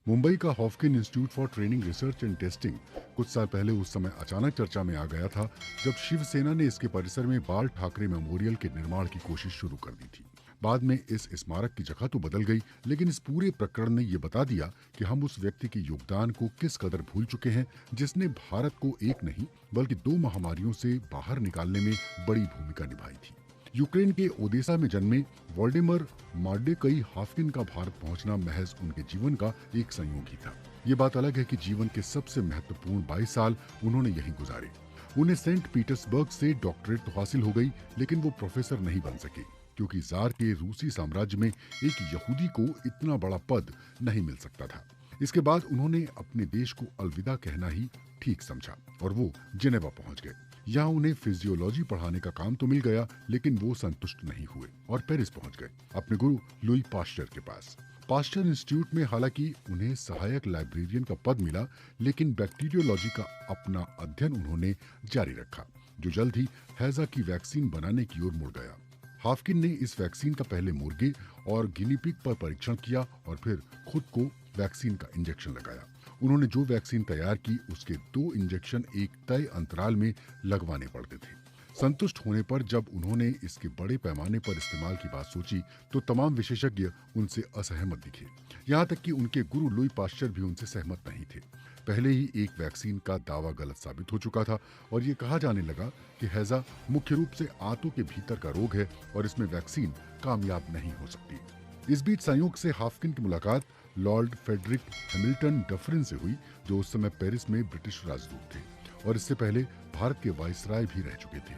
मुंबई का Haffkine institute for training research and testing कुछ साल पहले उस समय अचानक चर्चा में आ गया था जब शिवसेना ने इसके परिसर में बाल ठाकरे मेमोरियल के निर्माण की कोशिश शुरू कर दी थी। बाद में इस स्मारक की जगह तो बदल गई, लेकिन इस पूरे प्रकरण ने ये बता दिया कि हम उस व्यक्ति के योगदान को किस कदर भूल चुके हैं जिसने भारत को एक नहीं बल्कि दो महामारियों से बाहर निकालने में बड़ी भूमिका निभाई थी। यूक्रेन के ओदेसा में जन्मे वॉल्डेमर मार्डेकई हाफकिन का भारत पहुंचना महज उनके जीवन का एक संयोग ही था। ये बात अलग है कि जीवन के सबसे महत्वपूर्ण 22 साल उन्होंने यहीं गुजारे। उन्हें सेंट पीटर्सबर्ग से डॉक्टरेट तो हासिल हो गई, लेकिन वो प्रोफेसर नहीं बन सके क्योंकि जार के रूसी साम्राज्य में एक यहूदी को इतना बड़ा पद नहीं मिल सकता था। इसके बाद उन्होंने अपने देश को अलविदा कहना ही ठीक समझा और वो जिनेवा पहुंच गए। यहाँ उन्हें फिजियोलॉजी पढ़ाने का काम तो मिल गया, लेकिन वो संतुष्ट नहीं हुए और पेरिस पहुंच गए अपने गुरु लुई पास्चर के पास। पास्चर इंस्टीट्यूट में हालांकि उन्हें सहायक लाइब्रेरियन का पद मिला, लेकिन बैक्टीरियोलॉजी का अपना अध्ययन उन्होंने जारी रखा, जो जल्द ही हैजा की वैक्सीन बनाने की ओर मुड़ गया। हाफकिन ने इस वैक्सीन का पहले मुर्गे और गिनी पिग पर परीक्षण किया और फिर खुद को वैक्सीन का इंजेक्शन लगाया। उन्होंने जो वैक्सीन तैयार की उसके 2 इंजेक्शन एक तय अंतराल में लगवाने पड़ते थे। संतुष्ट होने पर जब उन्होंने इसके बड़े पैमाने पर इस्तेमाल की बात सोची तो तमाम विशेषज्ञ उनसे असहमत दिखे। यहाँ तक कि उनके गुरु लुई पास्चर भी उनसे सहमत नहीं थे। पहले ही एक वैक्सीन का दावा गलत साबित हो चुका था और ये कहा जाने लगा कि हैजा मुख्य रूप से आंतों के भीतर का रोग है और इसमें वैक्सीन कामयाब नहीं हो सकती। इस बीच संयोग से हाफकिन की मुलाकात लॉर्ड फेडरिक हैमिल्टन डफरिन से हुई, जो उस समय पेरिस में ब्रिटिश राजदूत थे और इससे पहले भारत के वाइसराय भी रह चुके थे।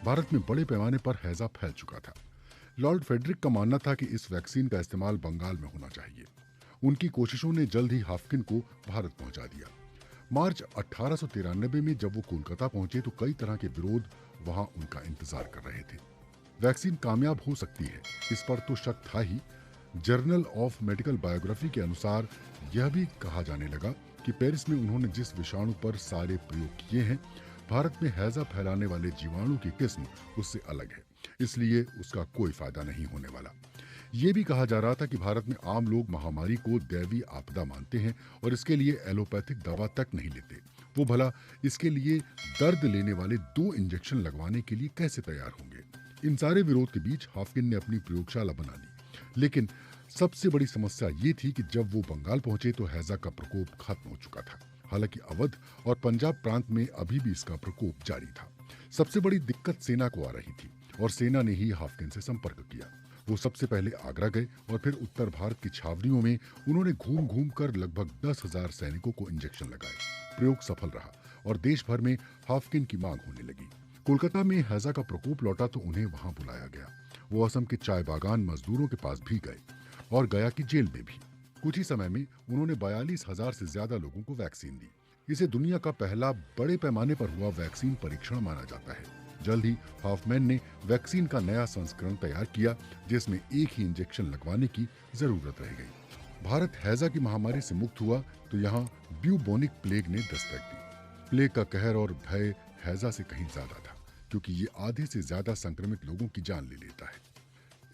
भारत में बड़े पैमाने पर हैजा फैल चुका था। लॉर्ड फेडरिक का मानना था कि इस वैक्सीन का इस्तेमाल बंगाल में होना चाहिए। उनकी कोशिशों ने जल्द ही हाफकिन को भारत पहुंचा दिया। मार्च 1893 में जब वो कोलकाता पहुंचे तो कई तरह के विरोध वहां उनका इंतजार कर रहे थे। वैक्सीन कामयाब हो सकती है, इस पर तो शक था ही। जर्नल ऑफ मेडिकल बायोग्राफी के अनुसार यह भी कहा जाने लगा कि पेरिस में उन्होंने जिस विषाणु पर सारे प्रयोग किए हैं, भारत में हैजा फैलाने वाले जीवाणु की किस्म उससे अलग है, इसलिए उसका कोई फायदा नहीं होने वाला। ये भी कहा जा रहा था कि भारत में आम लोग महामारी को दैवीय आपदा मानते हैं और इसके लिए एलोपैथिक दवा तक नहीं लेते। वो भला इसके लिए दर्द लेने वाले 2 इंजेक्शन लगवाने के लिए कैसे तैयार होंगे। इन सारे विरोध के बीच हाफकिन ने अपनी प्रयोगशाला बना ली, लेकिन सबसे बड़ी समस्या ये थी कि जब वो बंगाल पहुंचे तो हैजा का प्रकोप खत्म हो चुका था। हालांकि अवध और पंजाब प्रांत में अभी भी इसका प्रकोप जारी था। सबसे बड़ी दिक्कत सेना को आ रही थी और सेना ने ही हाफकिन से संपर्क किया। वो सबसे पहले आगरा गए और फिर उत्तर भारत की छावनियों में उन्होंने घूम घूम कर लगभग 10,000 सैनिकों को इंजेक्शन लगाए। प्रयोग सफल रहा और देश भर में हाफकिन की मांग होने लगी। कोलकाता में हैजा का प्रकोप लौटा तो उन्हें वहां बुलाया गया। वो असम के चाय बागान मजदूरों के पास भी गए और गया की जेल में भी। कुछ ही समय में उन्होंने 42,000 से ज्यादा लोगों को वैक्सीन दी। इसे दुनिया का पहला बड़े पैमाने पर हुआ वैक्सीन परीक्षण माना जाता है। जल्द ही हाफमैन ने वैक्सीन का नया संस्करण तैयार किया, जिसमें एक ही इंजेक्शन लगवाने की जरूरत रह गई। भारत हैजा की महामारी से मुक्त हुआ तो यहाँ ब्यूबोनिक प्लेग ने दस्तक दी। प्लेग का कहर और भय हैजा से कहीं ज्यादा था, क्योंकि ये आधे से ज्यादा संक्रमित लोगों की जान ले लेता है।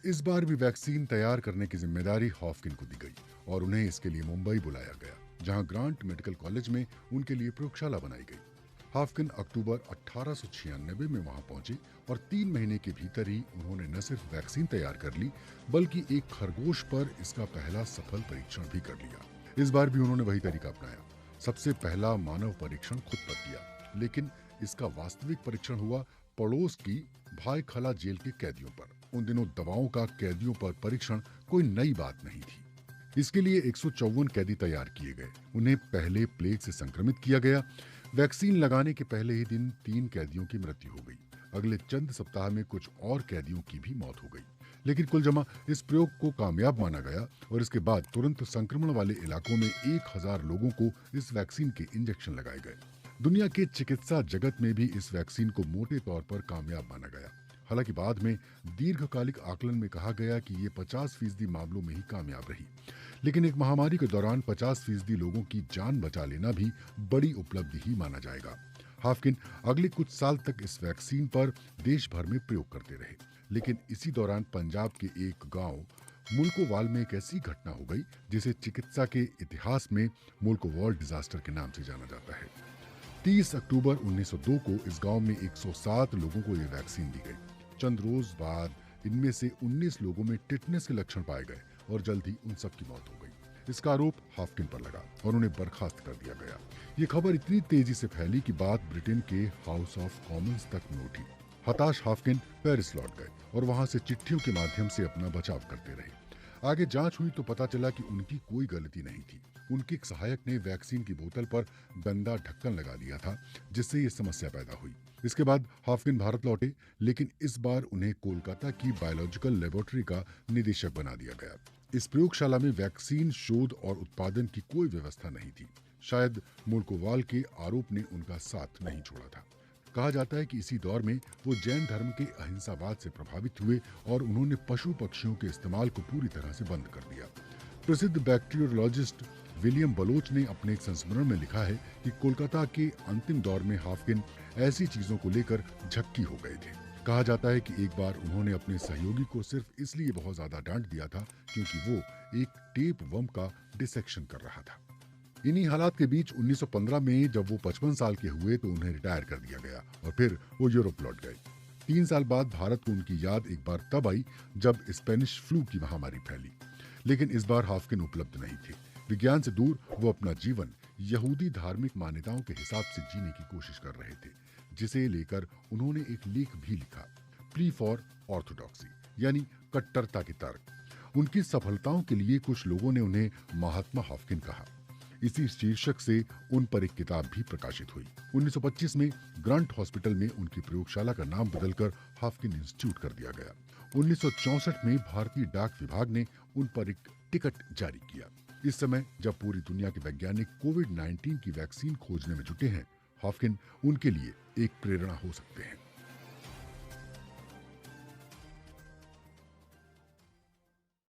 इस बार भी वैक्सीन तैयार करने की जिम्मेदारी हाफकिन को दी गई और उन्हें इसके लिए मुंबई बुलाया गया, जहां ग्रांट मेडिकल कॉलेज में उनके लिए प्रयोगशाला बनाई गई। हाफकिन अक्टूबर 1896 में वहां पहुंचे और 3 महीने के भीतर ही उन्होंने न सिर्फ वैक्सीन तैयार कर ली, बल्कि एक खरगोश पर इसका पहला सफल परीक्षण भी कर लिया। इस बार भी उन्होंने वही तरीका अपनाया। सबसे पहला मानव परीक्षण खुद पर किया, लेकिन इसका वास्तविक परीक्षण हुआ पड़ोस की भायखला जेल के कैदियों पर। उन दिनों दवाओं का कैदियों पर परीक्षण कोई नई बात नहीं थी। इसके लिए 154 कैदी तैयार किए गए। उन्हें पहले प्लेग से संक्रमित किया गया। वैक्सीन लगाने के पहले ही दिन 3 कैदियों की मृत्यु हो गई। अगले चंद सप्ताह में कुछ और कैदियों की भी मौत हो गई। लेकिन कुल जमा इस प्रयोग को कामयाब माना गया और इसके बाद तुरंत संक्रमण वाले इलाकों में 1000 लोगों को इस वैक्सीन के इंजेक्शन लगाए गए। दुनिया के चिकित्सा जगत में भी इस वैक्सीन को मोटे तौर पर कामयाब माना गया। हालांकि बाद में दीर्घकालिक आकलन में कहा गया कि ये 50% मामलों में ही कामयाब रही। लेकिन एक महामारी के दौरान 50% लोगों की जान बचा लेना भी बड़ी उपलब्धि ही माना जाएगा। हाफकिन अगले कुछ साल तक इस वैक्सीन पर देश भर में प्रयोग करते रहे, लेकिन इसी दौरान पंजाब के एक गांव मुल्कोवाल में एक ऐसी घटना हो गई जिसे चिकित्सा के इतिहास में मुल्कोवाल डिजास्टर के नाम से जाना जाता है। 30 अक्टूबर 1902 को इस गांव में 107 लोगों को ये वैक्सीन दी गई। चंद रोज बाद इनमें से 19 लोगों में टिटनेस के लक्षण पाए गए और जल्द ही उन सब की मौत हो गई। इसका आरोप हाफकिन पर लगा और उन्हें बर्खास्त कर दिया गया। ये खबर इतनी तेजी से फैली कि बात ब्रिटेन के हाउस ऑफ कॉमन्स तक में उठी। हताश हाफकिन पेरिस लौट गए और वहां से चिट्ठियों के माध्यम से अपना बचाव करते रहे। आगे जांच हुई तो पता चला कि उनकी कोई गलती नहीं थी। उनके एक सहायक ने वैक्सीन की बोतल पर गंदा ढक्कन लगा दिया था, जिससे ये समस्या पैदा हुई। इसके बाद हाफकिन भारत लौटे, लेकिन इस बार उन्हें कोलकाता की बायोलॉजिकल लेबोरेटरी का निदेशक बना दिया गया। इस प्रयोगशाला में वैक्सीन शोध और उत्पादन की कोई व्यवस्था नहीं थी। शायद मुल्कोवाल के आरोप ने उनका साथ नहीं छोड़ा था। कहा जाता है कि इसी दौर में वो जैन धर्म के अहिंसावाद से प्रभावित हुए और उन्होंने पशु पक्षियों के इस्तेमाल को पूरी तरह से बंद कर दिया। प्रसिद्ध बैक्टीरियोलॉजिस्ट विलियम बलोच ने अपने एक संस्मरण में लिखा है कि कोलकाता के अंतिम दौर में हाफकिन ऐसी चीजों को लेकर झक्की हो गए थे। कहा जाता है कि एक बार उन्होंने अपने सहयोगी को सिर्फ इसलिए बहुत ज्यादा डांट दिया था क्योंकि वो एक टेप वर्म का डिसेक्शन कर रहा था। इन्हीं हालात के बीच 1915 में जब वो 55 साल के हुए तो उन्हें रिटायर कर दिया गया और फिर वो यूरोप लौट गए। 3 साल बाद भारत को उनकी याद एक बार तब आई जब स्पेनिश फ्लू की महामारी फैली, लेकिन इस बार हाफकिन उपलब्ध नहीं थे। विज्ञान से दूर वो अपना जीवन यहूदी धार्मिक मान्यताओं के हिसाब से जीने की कोशिश कर रहे थे, जिसे लेकर उन्होंने एक लेख भी लिखा, प्ली फॉर ऑर्थोडॉक्सी, यानी कट्टरता के तर्क। उनकी सफलताओं के लिए कुछ लोगों ने उन्हें महात्मा हाफकिन कहा। इसी शीर्षक से उन पर एक किताब भी प्रकाशित हुई। 1925 में ग्रंट हॉस्पिटल में उनकी प्रयोगशाला का नाम बदलकर हाफकिन इंस्टीट्यूट कर दिया गया। 1964 में भारतीय डाक विभाग ने उन पर एक टिकट जारी किया। इस समय जब पूरी दुनिया के वैज्ञानिक कोविड-19 की वैक्सीन खोजने में जुटे हैं, हाफकिन उनके लिए एक प्रेरणा हो सकते हैं।